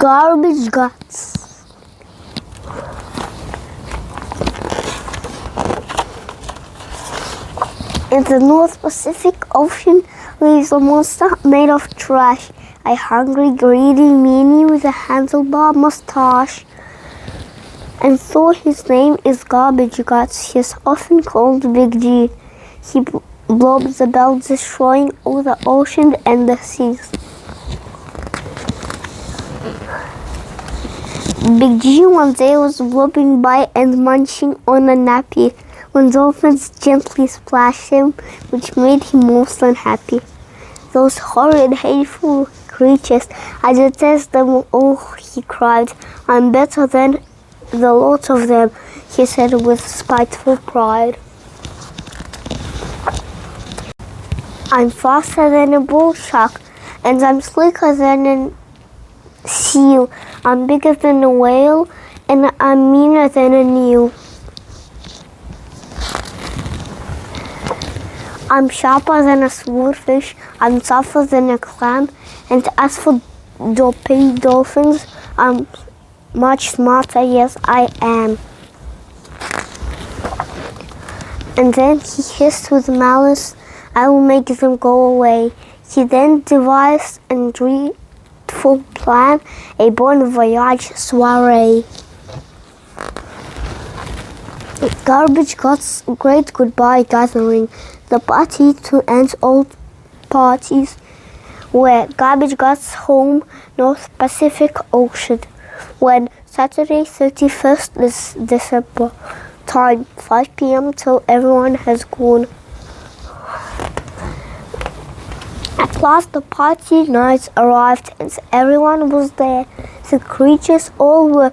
Garbage guts. In the North Pacific Ocean lives a monster made of trash. A hungry, greedy meanie with a handlebar mustache. And though his name is Garbage Guts, he is often called Big G. He blobs about, destroying all the ocean and the seas. Big G one day was blobbing by and munching on a nappy when dolphins gently splashed him, which made him most unhappy. Those horrid, hateful creatures, I detest them all, he cried. I'm better than the lot of them, he said with spiteful pride. I'm faster than a bull shark, and I'm slicker than a seal. I'm bigger than a whale, and I'm meaner than a eel. I'm sharper than a swordfish, I'm tougher than a clam, and as for dolphins, I'm much smarter, yes I am. And then he hissed with malice, I will make them go away. He then devised a dreadful plan, a bon voyage soiree. Garbage Guts' great goodbye gathering, the party to end all parties, where Garbage Guts' home, North Pacific Ocean, when Saturday 31st December, time 5 p.m. till everyone has gone. At last the party night arrived and everyone was there. The creatures all were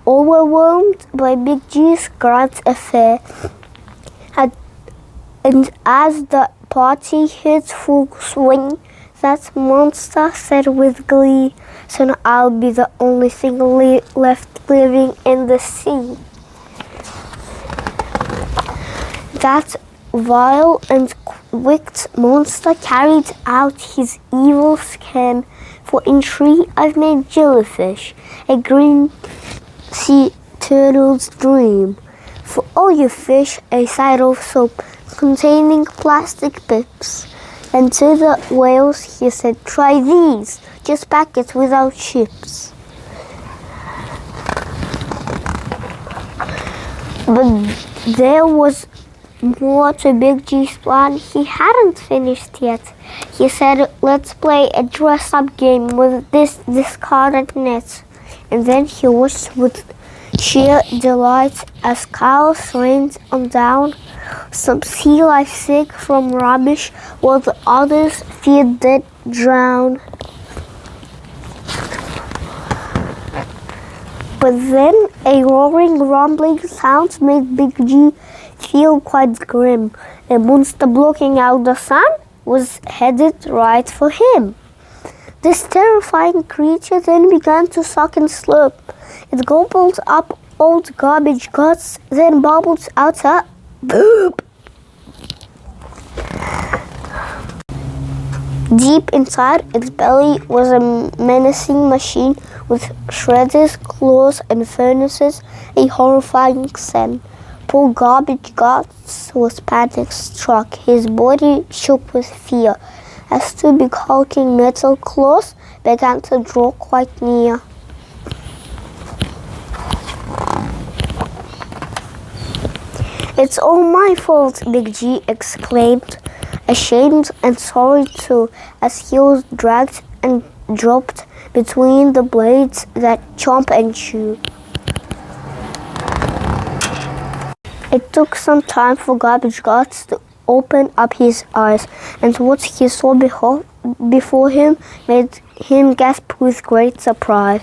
overwhelmed by Big G's grand affair. And as the party hit full swing, that monster said with glee, soon I'll be the only thing left living in the sea. That vile and wicked monster carried out his evil scheme, for in tree I've made jellyfish, a green sea turtle's dream. For all you fish, a side of soap containing plastic pips. And to the whales he said, try these, just packets without chips. But there was more to Big G's plan. He hadn't finished yet. He said, let's play a dress-up game with this discarded net. And then he watched with sheer delight as cows rained on down some sea life sick from rubbish, while the others feared they'd drown. But then a roaring, rumbling sound made Big G feel quite grim. A monster blocking out the sun was headed right for him. This terrifying creature then began to suck and slurp. It gobbled up old Garbage Guts, then bubbled out a boop. Deep inside its belly was a menacing machine with shredders, claws, and furnaces, a horrifying scent. Poor Garbage Guts was panic-struck. His body shook with fear as two big hulking metal claws began to draw quite near. It's all my fault, Big G exclaimed, ashamed and sorry too, as he was dragged and dropped between the blades that chomp and chew. It took some time for Garbage Guts to open up his eyes, and what he saw before him made him gasp with great surprise.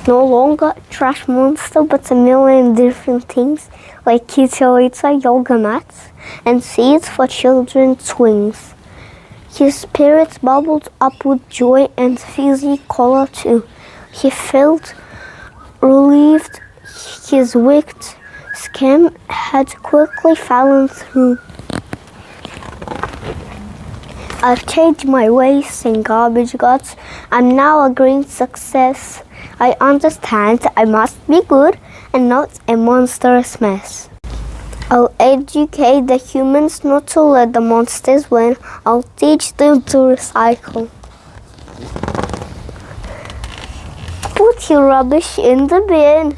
No longer a trash monster, but a million different things, like kitty-litter, yoga mats, and seats for children's swings. His spirits bubbled up with joy and fizzy color too. He felt relieved his wicked scheme had quickly fallen through. I've changed my ways and garbage gods. I'm now a green success. I understand I must be good and not a monstrous mess. I'll educate the humans not to let the monsters win. I'll teach them to recycle. Put your rubbish in the bin.